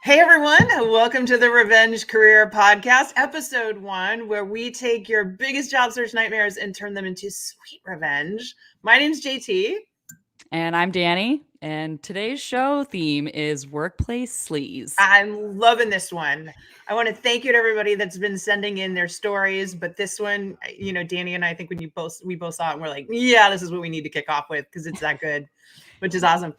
Hey everyone, welcome to the Revenge Career Podcast, episode 1, where we take your biggest job search nightmares and turn them into sweet revenge. My name's JT. And I'm Dani, and today's show theme is workplace sleaze. I'm loving this one. I want to thank you to everybody that's been sending in their stories, but this one, Dani and I think when we both saw it and we're like, yeah, this is what we need to kick off with because it's that good, which is awesome.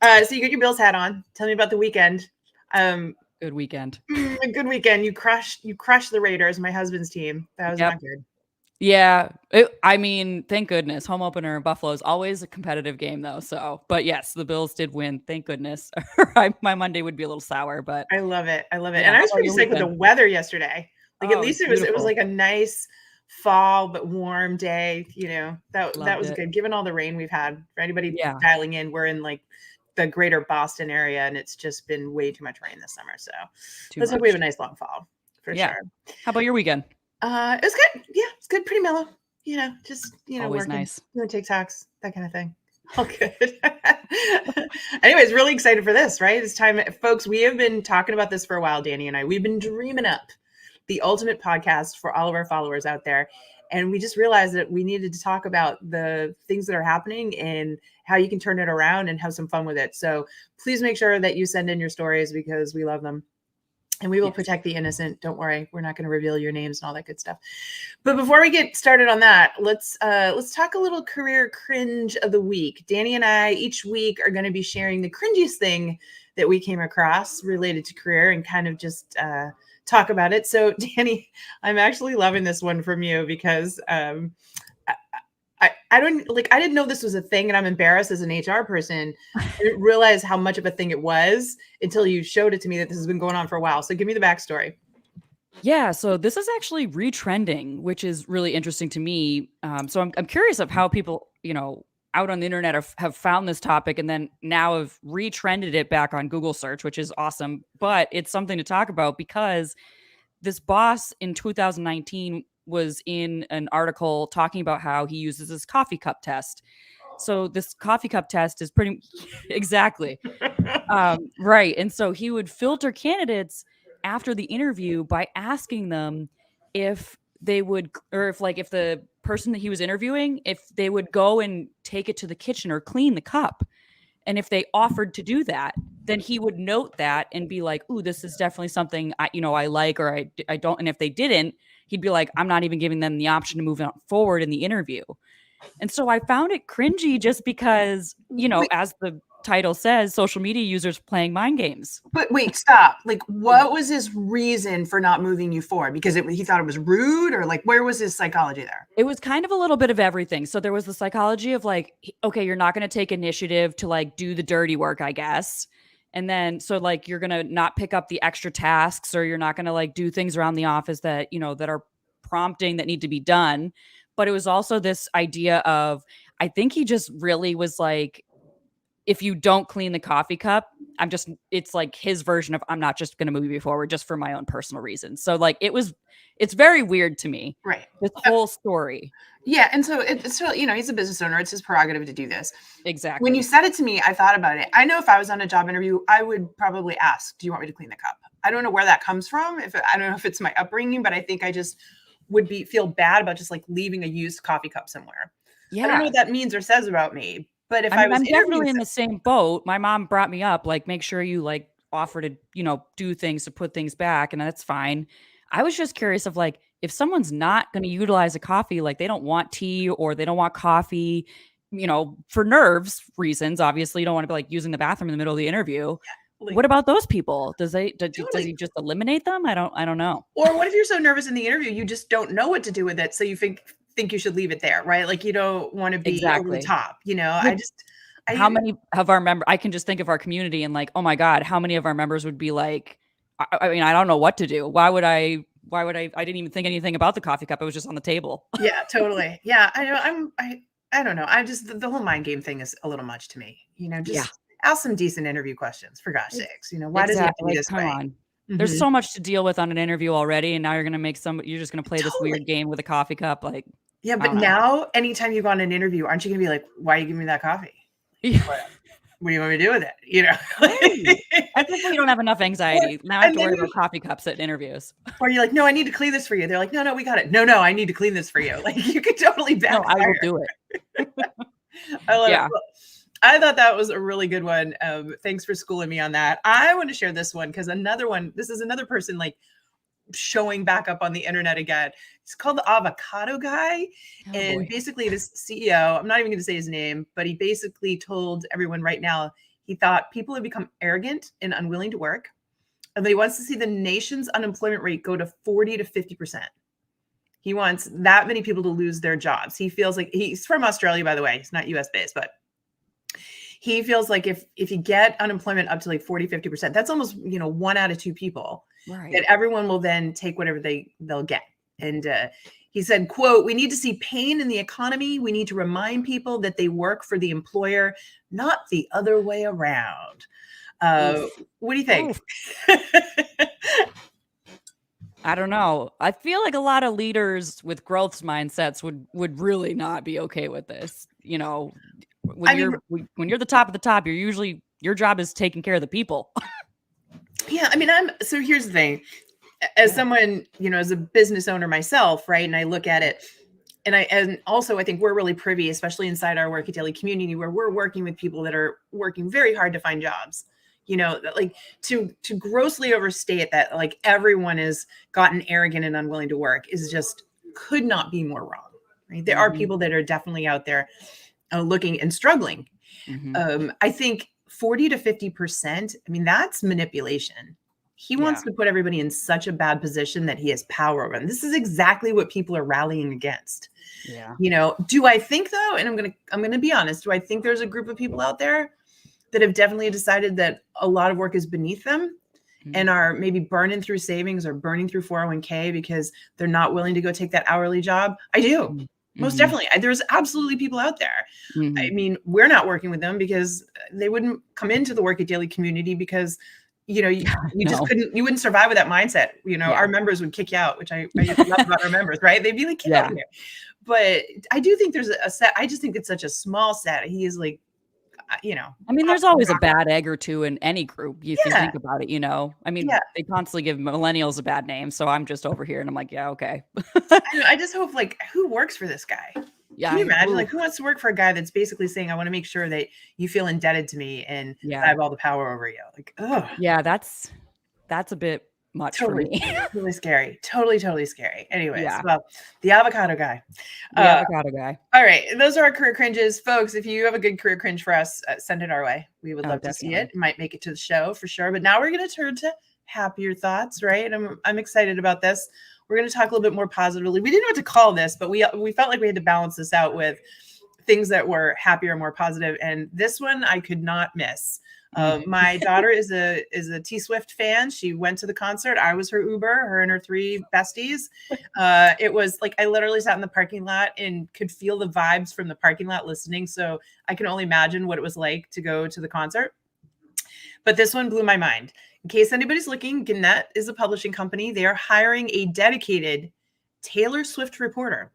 So you got your Bills hat on. Tell me about the weekend. Good weekend. A good weekend. You crushed the Raiders, my husband's team. That was not good. Yeah. Thank goodness. Home opener in Buffalo is always a competitive game, though. But yes, the Bills did win. Thank goodness. My Monday would be a little sour, but I love it. Yeah, and I was pretty sick with the weather yesterday. At least it was like a nice fall but warm day. That was good. Given all the rain we've had, for anybody dialing in, we're in like the greater Boston area, and it's just been way too much rain this summer. So let's hope we have a nice long fall for sure. How about your weekend? It was good. Yeah, it's good. Pretty mellow. Always working, nice. doing TikToks, that kind of thing. All good. Anyways, really excited for this, right? It's time, folks. We have been talking about this for a while, Dani and I. We've been dreaming up the ultimate podcast for all of our followers out there. And we just realized that we needed to talk about the things that are happening and how you can turn it around and have some fun with it. So please make sure that you send in your stories because we love them. And we will protect the innocent. Don't worry. We're not going to reveal your names and all that good stuff. But before we get started on that, let's talk a little career cringe of the week. Dani and I each week are going to be sharing the cringiest thing that we came across related to career and kind of just talk about it. So Dani, I'm actually loving this one from you because I didn't know this was a thing, and I'm embarrassed as an HR person. I didn't realize how much of a thing it was until you showed it to me that this has been going on for a while. So give me the backstory. Yeah, so this is actually retrending, which is really interesting to me. So I'm curious of how people, out on the internet have found this topic and then now have retrended it back on Google search, which is awesome. But it's something to talk about because this boss in 2019 was in an article talking about how he uses his coffee cup test. So this coffee cup test is pretty exactly right. And so he would filter candidates after the interview by asking them if they would, or if the person that he was interviewing, if they would go and take it to the kitchen or clean the cup. And if they offered to do that, then he would note that and be like, "Ooh, this is definitely something I like, or I don't." And if they didn't, he'd be like, "I'm not even giving them the option to move forward in the interview." And so I found it cringy just because, as the title says, social media users playing mind games. But wait, stop. Like, what was his reason for not moving you forward? Because he thought it was rude, or like, where was his psychology there? It was kind of a little bit of everything. So there was the psychology of like, okay, you're not going to take initiative to like do the dirty work, I guess. And then, so like, you're going to not pick up the extra tasks, or you're not going to like do things around the office that, that are prompting that need to be done. But it was also this idea of, I think he just really was like, if you don't clean the coffee cup, it's like his version of, I'm not just going to move you forward just for my own personal reasons. So like, it's very weird to me. Right. This whole story. Yeah. And so it's really, he's a business owner. It's his prerogative to do this. Exactly. When you said it to me, I thought about it. I know if I was on a job interview, I would probably ask, do you want me to clean the cup? I don't know where that comes from. I don't know if it's my upbringing, but I think I just would feel bad about just like leaving a used coffee cup somewhere. Yeah. I don't know what that means or says about me. But if I'm definitely in the same boat. My mom brought me up, like, make sure you like offer to, do things to put things back. And that's fine. I was just curious of like, if someone's not going to utilize a coffee, like they don't want tea or they don't want coffee, for nerves reasons, obviously you don't want to be like using the bathroom in the middle of the interview. Yeah. What about those people? Does he just eliminate them? I don't know. Or what if you're so nervous in the interview, you just don't know what to do with it. So you think you should leave it there, right? Like you don't want to be over the top, how many of our members, I can just think of our community and like, oh my God, how many of our members would be like, I mean, I don't know what to do. Why would I didn't even think anything about the coffee cup. It was just on the table. Yeah, totally. Yeah. I know. I don't know. I just, the whole mind game thing is a little much to me, ask some decent interview questions for gosh sakes. Why does it have to be this way? On. Mm-hmm. There's so much to deal with on an interview already. And now you're going to you're just going to play this weird game with a coffee cup. Like, yeah, but now anytime you go on an interview, aren't you going to be like, why are you giving me that coffee? Yeah. what do you want me to do with it? You know, Right. As if we don't have enough anxiety. Now I have and to worry then, about coffee cups at interviews. or you're like, no, I need to clean this for you. They're like, no, we got it. No, I need to clean this for you. Like you could totally No, I will backfire. do it. I love it. Yeah. Well, I thought that was a really good one. Thanks for schooling me on that. I want to share this one because another one, this is another person like showing back up on the internet again. It's called the Avocado Guy. Oh, And boy. basically this CEO, I'm not even going to say his name, but he basically told everyone right now, he thought people have become arrogant and unwilling to work. And that he wants to see the nation's unemployment rate go to 40 to 50%. He wants that many people to lose their jobs. He feels like, he's from Australia, by the way. He's not US based, but he feels like if you get unemployment up to like 40, 50%, that's almost, 1 out of 2 people, Right. that everyone will then take whatever they'll get. And he said, quote, "We need to see pain in the economy. We need to remind people that they work for the employer, not the other way around." What do you think? I don't know. I feel like a lot of leaders with growth mindsets would really not be okay with this. When you're the top of the top, your job is taking care of the people. Yeah, I mean, so here's the thing. As someone, as a business owner myself, right? And I look at it, and also I think we're really privy, especially inside our Work It Daily community, where we're working with people that are working very hard to find jobs. Like to grossly overstate that, like everyone has gotten arrogant and unwilling to work is just could not be more wrong. Right? There are people that are definitely out there looking and struggling. I think 40 to 50%, I mean, that's manipulation. He wants to put everybody in such a bad position that he has power over them. This is exactly what people are rallying against. Yeah. Do I think though, and I'm gonna be honest, do I think there's a group of people out there that have definitely decided that a lot of work is beneath them and are maybe burning through savings or burning through 401k because they're not willing to go take that hourly job? I do. Most definitely. There's absolutely people out there. I mean, we're not working with them because they wouldn't come into the Work It Daily community because, you just couldn't, you wouldn't survive with that mindset. Our members would kick you out, which I love about our members, right? They'd be like, get out of here. But I do think there's a set. I just think it's such a small set. He is like, I mean, there's always a bad egg or two in any group. If you think about it, I mean, they constantly give millennials a bad name. So I'm just over here and I'm like, yeah, okay. I just hope, like, who works for this guy? Yeah. Can you imagine? Like, who wants to work for a guy that's basically saying, I want to make sure that you feel indebted to me and I have all the power over you? Like, oh. Yeah, that's a bit much for me. Totally scary. Totally scary. Anyways, well, the avocado guy. Avocado guy. All right. Those are our career cringes. Folks, if you have a good career cringe for us, send it our way. We would love to see it. It might make it to the show for sure. But now we're going to turn to happier thoughts, right? I'm excited about this. We're going to talk a little bit more positively. We didn't know what to call this, but we felt like we had to balance this out with things that were happier, more positive. And this one I could not miss. My daughter is a T Swift fan. She went to the concert. I was her Uber, her and her 3 besties. It was like I literally sat in the parking lot and could feel the vibes from the parking lot listening. So I can only imagine what it was like to go to the concert. But this one blew my mind. In case anybody's looking, Gannett is a publishing company. They are hiring a dedicated Taylor Swift reporter.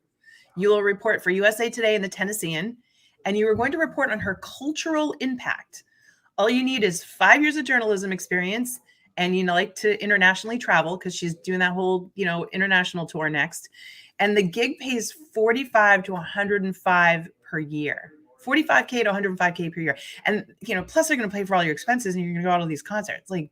You will report for USA Today and the Tennessean, and you are going to report on her cultural impact. All you need is 5 years of journalism experience, and like to internationally travel because she's doing that whole, international tour next. And the gig pays $45 to $105 per year. $45K to $105K per year. And, plus they're going to pay for all your expenses and you're going to go out to these concerts. Like,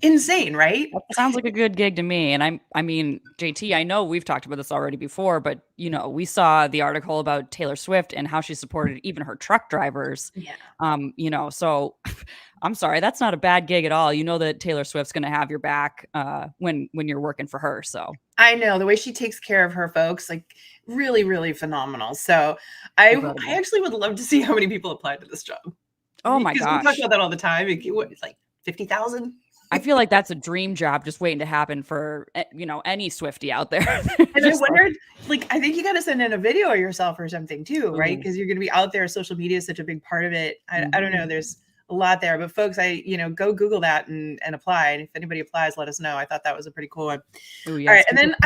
insane, right? That sounds like a good gig to me. And I mean, JT, I know we've talked about this already before, but we saw the article about Taylor Swift and how she supported even her truck drivers. Yeah. So I'm sorry, that's not a bad gig at all. You know that Taylor Swift's going to have your back when you're working for her. So I know the way she takes care of her folks, like really, really phenomenal. So I actually would love to see how many people applied to this job. Oh my gosh. We talk about that all the time. It's like 50,000. I feel like that's a dream job just waiting to happen for, any Swiftie out there. And I wondered, I think you got to send in a video of yourself or something too, right? Because you're going to be out there. Social media is such a big part of it. I don't know. There's a lot there, but folks, go Google that and apply. And if anybody applies, let us know. I thought that was a pretty cool one. Ooh, yes, all right. And then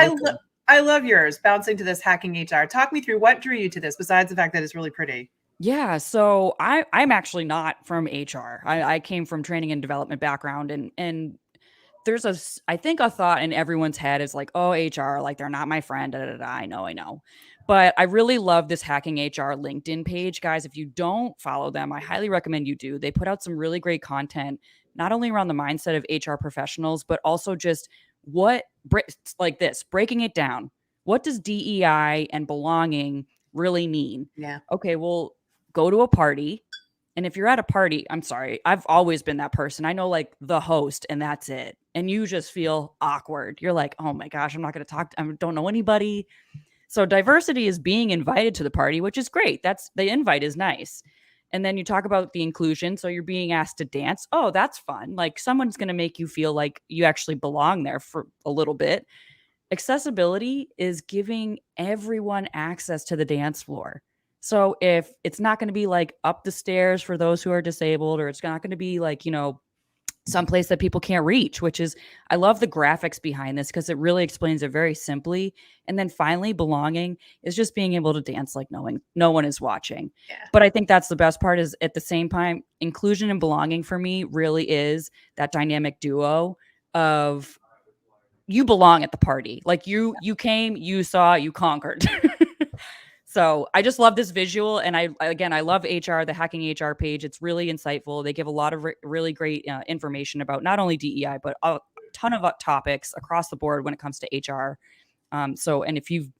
I love yours, bouncing to this hacking HR. Talk me through what drew you to this besides the fact that it's really pretty. Yeah, so I'm actually not from HR. I came from training and development background, and there's I think a thought in everyone's head is like, oh, HR, like they're not my friend. Da, da, da. I know. But I really love this Hacking HR LinkedIn page, guys. If you don't follow them, I highly recommend you do. They put out some really great content, not only around the mindset of HR professionals, but also just what like this, breaking it down. What does DEI and belonging really mean? Yeah. Okay, well, go to a party. And if you're at a party, I'm sorry, I've always been that person. I know like the host and that's it. And you just feel awkward. You're like, oh my gosh, I'm not going to talk. I don't know anybody. So diversity is being invited to the party, which is great. That's the invite is nice. And then you talk about the inclusion. So you're being asked to dance. Oh, that's fun. Like someone's going to make you feel like you actually belong there for a little bit. Accessibility is giving everyone access to the dance floor. So if it's not going to be like up the stairs for those who are disabled, or it's not going to be like, someplace that people can't reach, which is, I love the graphics behind this because it really explains it very simply. And then finally, belonging is just being able to dance like knowing no one is watching. Yeah. But I think that's the best part is at the same time, inclusion and belonging for me really is that dynamic duo of you belong at the party. Like you came, you saw, you conquered. So I just love this visual. And I love HR, the Hacking HR page. It's really insightful. They give a lot of really great information about not only DEI, but a ton of topics across the board when it comes to HR. And if you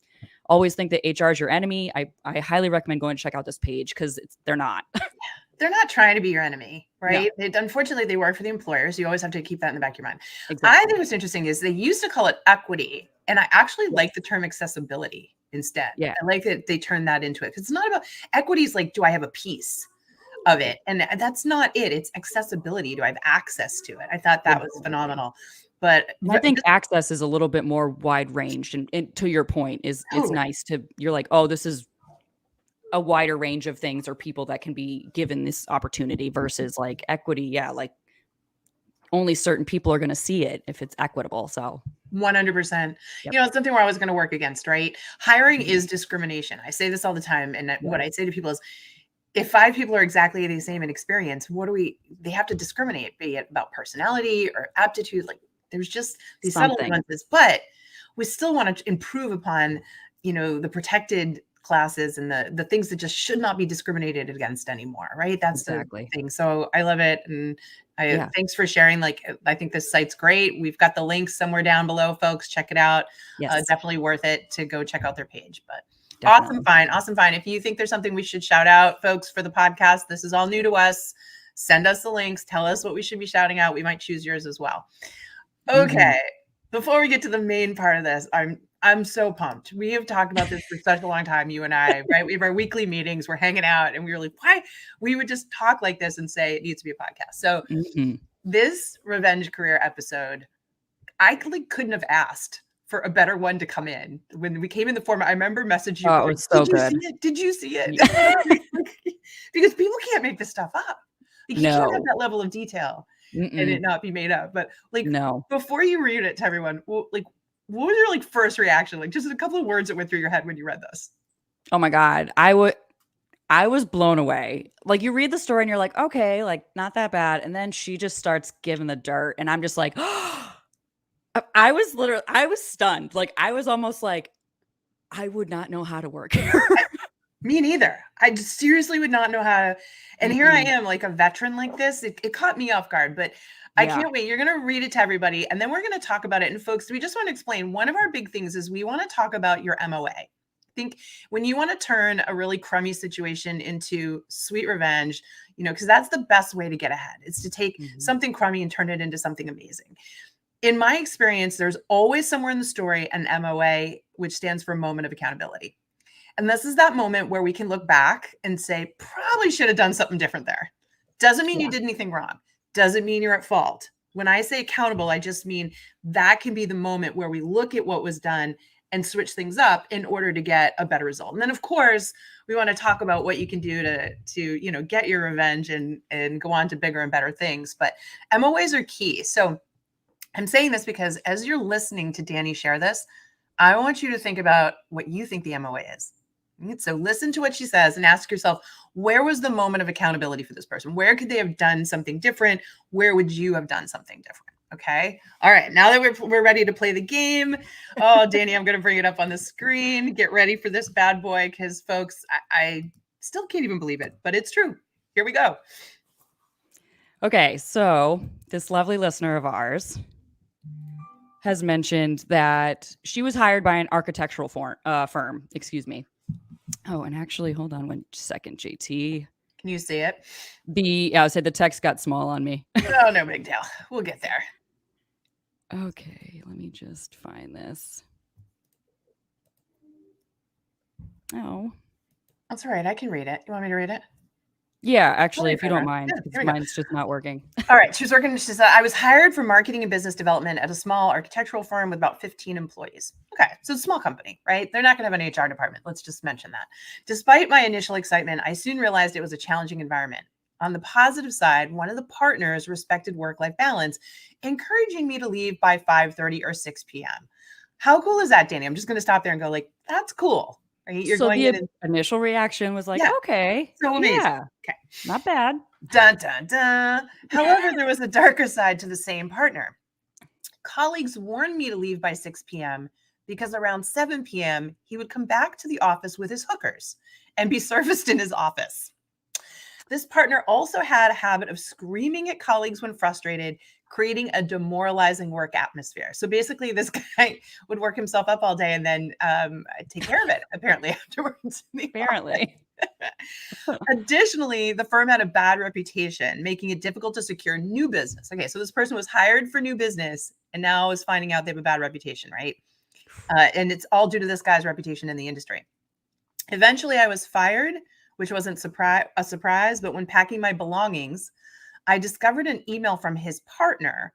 always think that HR is your enemy, I highly recommend going to check out this page because they're not. They're not trying to be your enemy, No, right? Unfortunately, they work for the employers. You always have to keep that in the back of your mind. I exactly. think what's interesting is they used to call it equity, and I actually Yes. like the term accessibility instead. Yeah. I like that they turned that into it. It's not about equity is like, do I have a piece of it? And that's not it. It's accessibility. Do I have access to it? I thought that was Exactly. phenomenal. But And I think access is a little bit more wide ranged. And to your point, is it's totally. nice to you're like, oh, this is a wider range of things or people that can be given this opportunity versus like equity. Yeah, like only certain people are going to see it if it's equitable. So, 100%. yep. It's something we're always going to work against, right? Hiring Mhm. is discrimination. I say this all the time. And Yeah, what I say to people is, if 5 people are exactly the same in experience, they have to discriminate, be it about personality or aptitude. Like there's just these subtle something. nuances, but we still want to improve upon, the protected classes and the things that just should not be discriminated against anymore, right? That's the Exactly. thing. So I love it. And Yeah. thanks for sharing. Like, I think this site's great. We've got the links somewhere down below, folks. Check it out. Yes, Definitely worth it to go check out their page. But awesome definitely. find. Awesome find. If you think there's something we should shout out, folks, for the podcast, this is all new to us. Send us the links. Tell us what we should be shouting out. We might choose yours as well. Mhm. Okay. Before we get to the main part of this, I'm so pumped. We have talked about this for such a long time, you and I, right? We have our weekly meetings, we're hanging out, and we were like, why? We would just talk like this and say it needs to be a podcast. So Mhm. this revenge career episode, I like couldn't have asked for a better one to come in. When we came in the format, I remember messaging you Oh, it going, was so "Did you good. see it? Did you see it?" Ye Because people can't make this stuff up. Like, you can't have No. that level of detail and it Mm-mm. not be made up. But like No. before you read it to everyone, like what was your like first reaction? Like just a couple of words that went through your head when you read this. Oh my god. I was blown away. Like, you read the story and you're like, "Okay, like, not that bad," and then she just starts giving the dirt, and I'm just like, I was stunned. Like, I was almost like, "I would not know how to work here." Me neither. I just seriously would not know how to. And here I Mm-mm. am, like a veteran like this. It caught me off guard, but I Yeah. can't wait. You're going to read it to everybody, and then we're going to talk about it. And folks, we just want to explain one of our big things is we want to talk about your MOA. Think when you want to turn a really crummy situation into sweet revenge, because that's the best way to get ahead. It's to take Mhm. something crummy and turn it into something amazing. In my experience, there's always somewhere in the story an MOA, which stands for moment of accountability. And this is that moment where we can look back and say, probably should have done something different there. Doesn't mean you Yeah. did anything wrong. Doesn't mean you're at fault. When I say accountable, I just mean that can be the moment where we look at what was done and switch things up in order to get a better result. And then of course, we want to talk about what you can do to get your revenge and go on to bigger and better things. But MOAs are key. So I'm saying this because as you're listening to Dani share this, I want you to think about what you think the MOA is. So listen to what she says and ask yourself, where was the moment of accountability for this person? Where could they have done something different? Where would you have done something different? Okay. All right. Now that we're ready to play the game. Oh, Dani, I'm going to bring it up on the screen. Get ready for this bad boy because, folks, I still can't even believe it, but it's true. Here we go. Okay. So this lovely listener of ours has mentioned that she was hired by an architectural firm. Excuse me. Oh, and actually, hold on 1 second, JT. Can you see it? I said the text got small on me. Oh, no big deal. We'll get there. Okay, let me just find this. Oh. That's all right. I can read it. You want me to read it? Yeah, actually, if you don't mind, Yeah, mine's just not working. All right. She said, I was hired for marketing and business development at a small architectural firm with about 15 employees. Okay. So it's a small company, right? They're not going to have an HR department. Let's just mention that. Despite my initial excitement, I soon realized it was a challenging environment. On the positive side, one of the partners respected work-life balance, encouraging me to leave by 5:30 or 6 p.m. How cool is that, Dani? I'm just going to stop there and go like, that's cool. Right? You're so the initial reaction was like, okay, so amazing. Yeah, okay, not bad. Dun, dun, dun. However, there was a darker side to the same partner. Colleagues warned me to leave by 6 p.m. because around 7 p.m., he would come back to the office with his hookers and be serviced in his office. This partner also had a habit of screaming at colleagues when frustrated, creating a demoralizing work atmosphere. So basically, this guy would work himself up all day and then take care of it, apparently, afterwards. Apparently. Additionally, the firm had a bad reputation, making it difficult to secure new business. Okay, so this person was hired for new business and now is finding out they have a bad reputation, right? And it's all due to this guy's reputation in the industry. Eventually, I was fired, which wasn't a surprise, but when packing my belongings, I discovered an email from his partner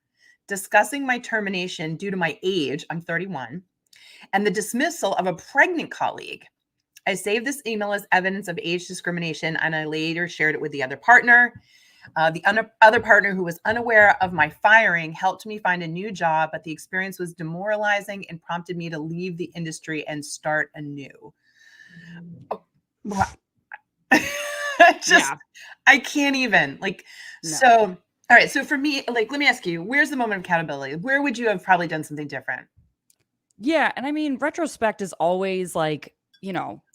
discussing my termination due to my age, I'm 31, and the dismissal of a pregnant colleague. I saved this email as evidence of age discrimination, and I later shared it with the other partner. The other partner, who was unaware of my firing, helped me find a new job, but the experience was demoralizing and prompted me to leave the industry and start anew. Oh, wow. I can't even So, all right. So for me, let me ask you, where's the moment of accountability? Where would you have probably done something different? Yeah. And I mean, retrospect is always armchair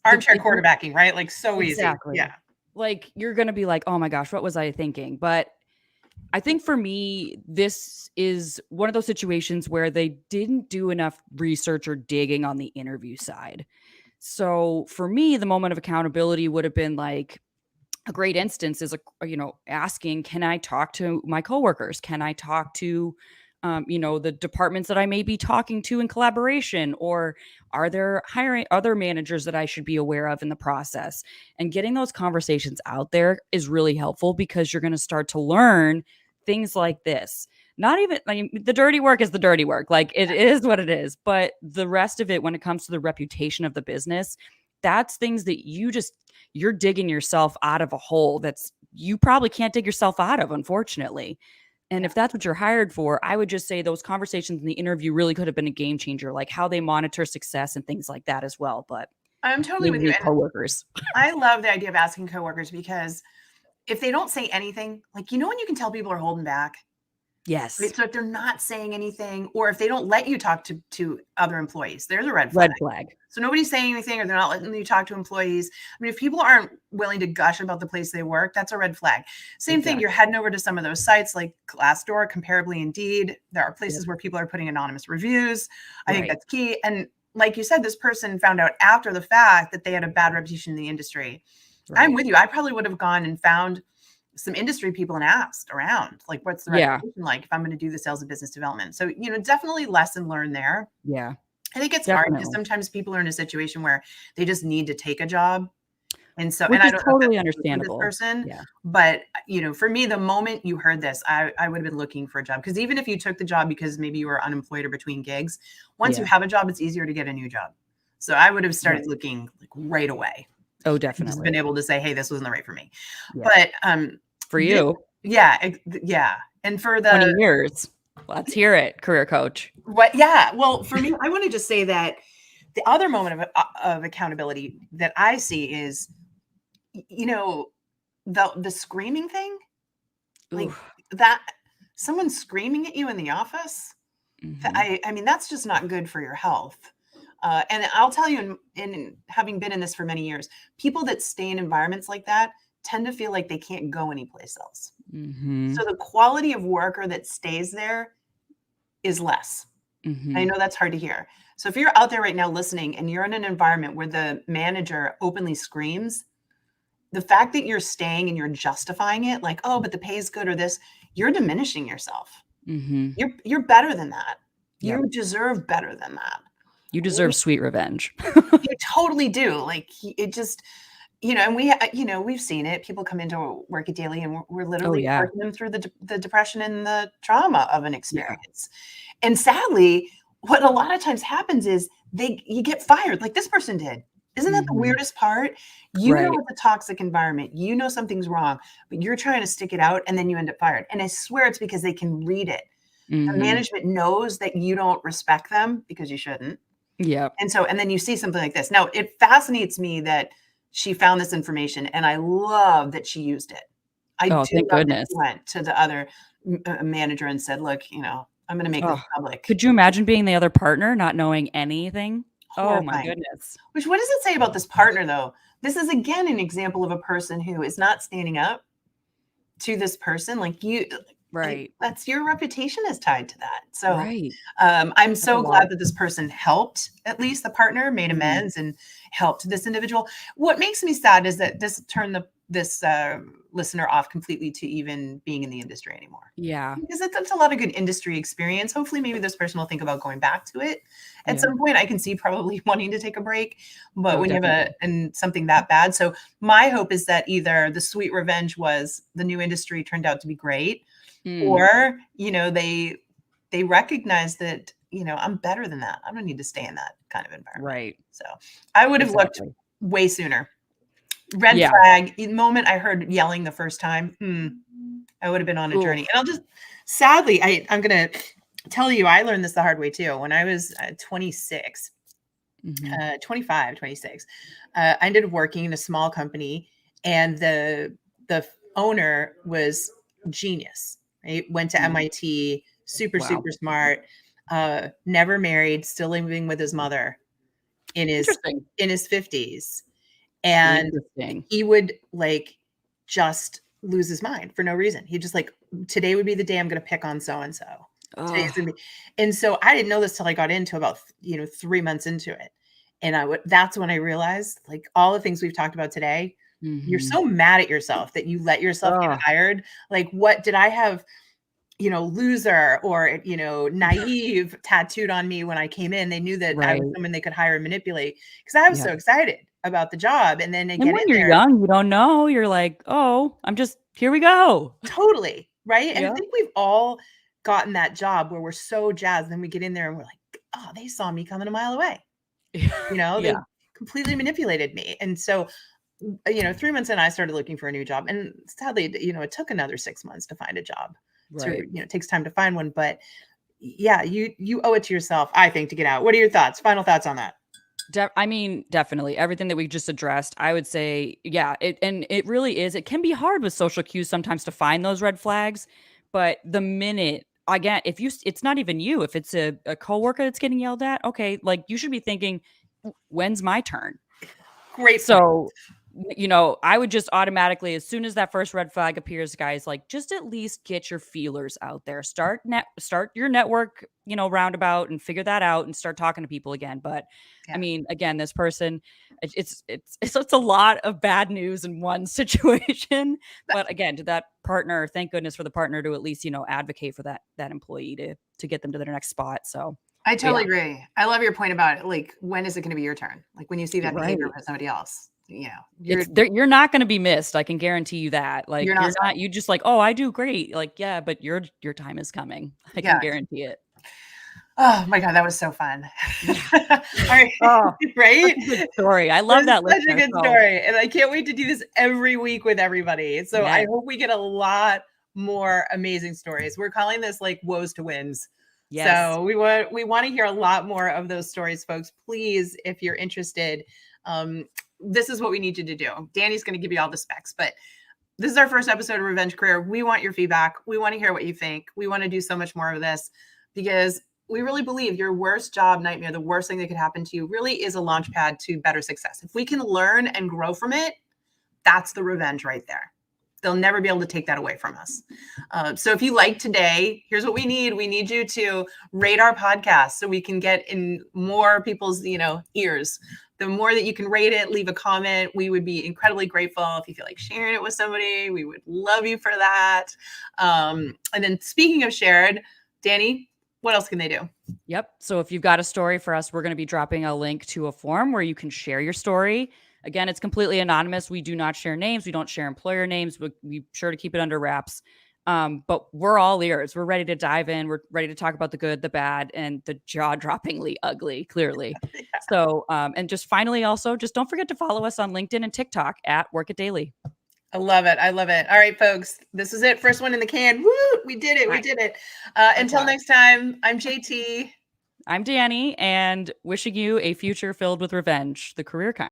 quarterbacking, right? So exactly. Easy. Yeah. You're going to be like, oh my gosh, what was I thinking? But I think for me, this is one of those situations where they didn't do enough research or digging on the interview side. So for me, the moment of accountability would have been a great instance is, asking, can I talk to my coworkers? Can I talk to, the departments that I may be talking to in collaboration? Or are there hiring other managers that I should be aware of in the process? And getting those conversations out there is really helpful because you're going to start to learn things like this. Not even, the dirty work is the dirty work. It is what it is. But the rest of it, when it comes to the reputation of the business, that's things that you're digging yourself out of a hole that's you probably can't dig yourself out of, unfortunately. And if that's what you're hired for, I would just say those conversations in the interview really could have been a game changer, like how they monitor success and things like that as well. But I'm totally with you. Coworkers. I love the idea of asking coworkers because if they don't say anything, when you can tell people are holding back. Yes. Right? So if they're not saying anything, or if they don't let you talk to other employees, there's a red flag. So nobody's saying anything, or they're not letting you talk to employees. I mean, if people aren't willing to gush about the place they work, that's a red flag. Same thing. You're heading over to some of those sites like Glassdoor, Comparably, Indeed. There are places where people are putting anonymous reviews. I think that's key. And like you said, this person found out after the fact that they had a bad reputation in the industry. Right. I'm with you. I probably would have gone and found some industry people and asked around, what's the reputation like if I'm going to do the sales and business development? So, definitely lesson learned there. Yeah. I think it's hard because sometimes people are in a situation where they just need to take a job. And so, which and is I don't totally know understandable. This person, but for me, the moment you heard this, I would have been looking for a job, because even if you took the job because maybe you were unemployed or between gigs, once you have a job, it's easier to get a new job. So I would have started looking right away. Oh, definitely. Just been able to say, hey, this wasn't the right for me. But for you, yeah. And for the 20 years, let's hear it, career coach. Well, for me, I want to just say that the other moment of accountability that I see is, you know, the screaming thing, like Oof. that someone screaming at you in the office. Mhm. I mean, that's just not good for your health. And I'll tell you, in having been in this for many years, people that stay in environments like that tend to feel like they can't go anyplace else. So Mhm. the quality of worker that stays there is less. I Mhm. know that's hard to hear. So if you're out there right now listening and you're in an environment where the manager openly screams, the fact that you're staying and you're justifying it, like, oh, but the pay is good or this, you're diminishing yourself. Mhm. You're better than that. Yep. You deserve better than that. You deserve sweet revenge. You totally do. Like it just, and we've seen it. People come into work at daily, and we're Oh, literally yeah. working them through the depression and the trauma of an Yeah. experience. And sadly, what a lot of times happens is you get fired, like this person did. Isn't that the Mhm. weirdest part? You know Right. it's a toxic environment. You know something's wrong, but you're trying to stick it out, and then you end up fired. And I swear it's because they can read it. The Mhm. management knows that you don't respect them because you shouldn't. Yep. And then you see something like this. Now, it fascinates me that she found this information, and I love that she used it. I Oh, do thank love that goodness. she went to the other manager and said, "Look, I'm going to make this Oh, public." could you imagine being the other partner, not knowing anything? Oh my Horrifying. goodness. Which what does it say about this partner, though? This is again an example of a person who is not standing up to this person. Right. That's your reputation is tied to that. So Right. I'm That's a so lot. glad that this person helped, at least the partner made Mhm. amends and helped this individual. What makes me sad is that this turned this listener off completely to even being in the industry anymore. Yeah. Because it's a lot of good industry experience. Hopefully, maybe this person will think about going back to it at Yeah. some point. I can see probably wanting to take a break, but Oh, when you have definitely. something that bad, so my hope is that either the sweet revenge was the new industry turned out to be great, Mm. or they recognize that I'm better than that. I don't need to stay in that kind of environment. Right. So I would have looked Exactly. way sooner. Red Yeah. flag. The moment I heard yelling the first time, I would have been on a journey. Oof. And I'll just sadly, I'm gonna tell you, I learned this the hard way too. When I was 26, Mhm. 25, 26, I ended up working in a small company, and the owner was genius. Right, went to Mhm. MIT, super Wow. super smart, never married, still living with his mother in his Interesting. 50s, and Interesting. he would like just lose his mind for no reason. He just like, today would be the day I'm going to pick on so and so. Today's Oh. gonna be, and so I didn't know this till I got into about 3 months into it, and that's when I realized like all the things we've talked about today. You're Mhm. so mad at yourself that you let yourself get Oh. hired. Like, what did I have? Loser or, naive tattooed on me when I came in. They knew that I was Right. someone they could hire and manipulate because I was Yeah. so excited about the job. And then I And get when in you're there young, you don't know. You're like, "Oh, I'm just here we go." totally, right? And I Yep. think we've all gotten that job where we're so jazzed. And then we get in there and we're like, oh, they saw me coming a mile away. They Yeah. completely manipulated me. And so, 3 months in, I started looking for a new job. And sadly, it took another 6 months to find a job. Right. It takes time to find one. But yeah, you owe it to yourself, I think, to get out. What are your thoughts? Final thoughts on that? I mean, definitely everything that we just addressed, I would say, yeah, it really is. It can be hard with social cues sometimes to find those red flags, but the minute again, if it's not even you, if it's a coworker that's getting yelled at, okay, like you should be thinking, when's my turn? Great point. So, I would just automatically, as soon as that first red flag appears, guys, like just at least get your feelers out there. Start your network, roundabout and figure that out and start talking to people again. But I Yeah. mean, again, this person, it's a lot of bad news in one situation. But again, to that partner, thank goodness for the partner to at least, advocate for that employee to get them to their next spot. So, I but totally yeah, agree. I love your point about, like, when is it gonna be your turn? Like, when you see that behavior right. with somebody else, It's there you're not gonna be missed, I can guarantee you that, you're like, not you just like, "Oh, I do great," like, "Yeah, but your time is coming." I yeah. can guarantee it. Oh my god, that was so fun. Yeah. Alright, Oh, such right? a good story. I It love was that such a listener, good so story, and I can't wait to do this every week with everybody. So I yes. hope we get a lot more amazing stories. We're calling this, like, woes to wins. Yes. So we want to hear a lot more of those stories, folks. Please, if you're interested, this is what we need you to do. Dani's going to give you all the specs, but this is our first episode of Revenge Career. We want your feedback. We want to hear what you think. We want to do so much more of this because we really believe your worst job nightmare, the worst thing that could happen to you, really is a launch pad to better success. If we can learn and grow from it, that's the revenge right there. They'll never be able to take that away from us. So if you like today, here's what we need. We need you to rate our podcast so we can get in more people's, ears. The more that you can rate it, leave a comment, we would be incredibly grateful. If you feel like sharing it with somebody, we would love you for that. And then speaking of shared, Dani, what else can they do? Yep. So if you've got a story for us, we're going to be dropping a link to a form where you can share your story. Again, it's completely anonymous. We do not share names. We don't share employer names. We're sure to keep it under wraps. But we're all ears. We're ready to dive in. We're ready to talk about the good, the bad, and the jaw-droppingly ugly, clearly. Yeah. So, and just finally, also, just don't forget to follow us on LinkedIn and TikTok at Work It Daily. I love it. I love it. All right, folks, this is it. First one in the can. Woo! We did it. We did it. Until next time, I'm JT. I'm Dani, and wishing you a future filled with revenge, the career kind.